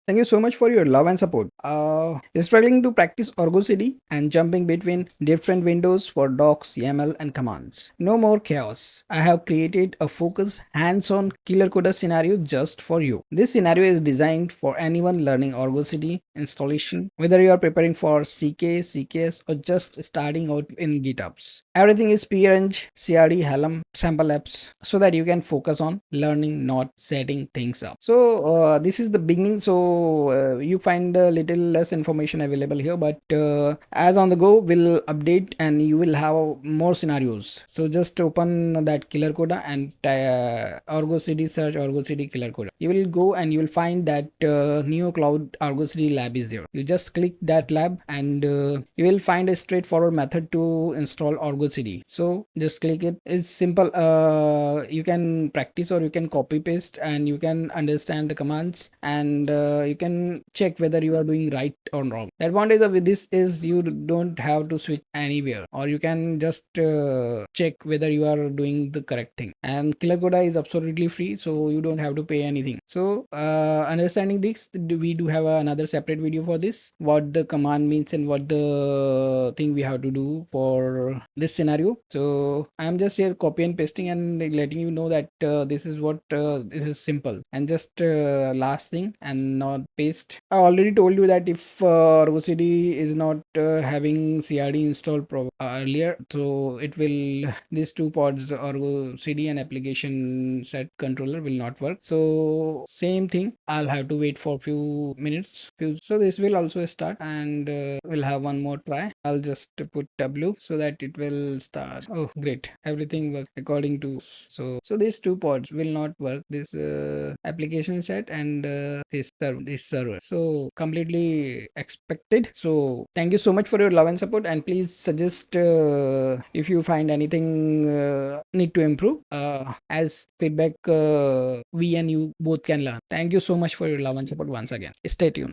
Thank you so much for your love and support. Struggling to practice Argo CD and jumping between different windows for docs, YAML, and commands. No more chaos. I have created a focused, hands-on Killercoda scenario just for you. This scenario is designed for anyone learning Argo CD installation, whether you are preparing for CKA, CKS, or just starting out in GitOps. Everything is PRNG, CRD, Helm, sample apps, so that you can focus on learning, not setting things up. So this is the beginning. So you find a little less information available here, but as on the go we'll update and you will have more scenarios. So just open that Killercoda and Argo CD, search Argo CD Killercoda. You will go and you will find that NeoKloud Argo CD lab is there. You just click that lab and you will find a straightforward method to install Argo CD. So just click it. It's simple. You can practice or you can copy paste and you can understand the commands, and you can check whether you are doing right or wrong. The advantage of this is you don't have to switch anywhere, or you can just check whether you are doing the correct thing. And Killercoda is absolutely free, so you don't have to pay anything. So understanding this, we do have another separate video for this, what the command means and what the thing we have to do for this scenario. So I'm just here copy and pasting and letting you know that this is what this is simple. And just last thing, and not paste. I already told you that if Argo CD is not having CRD installed earlier, so it will, these two pods, Argo CD and application set controller, will not work. So same thing, I'll have to wait for few minutes. So this will also start, and we'll have one more try. I'll just put W so that it will start. Oh great, everything works according to. So these two pods will not work, this application set and this server. So completely expected. So thank you so much for your love and support, and please suggest if you find anything need to improve, as feedback we and you both can learn. Thank you so much for your love and support once again. Stay tuned.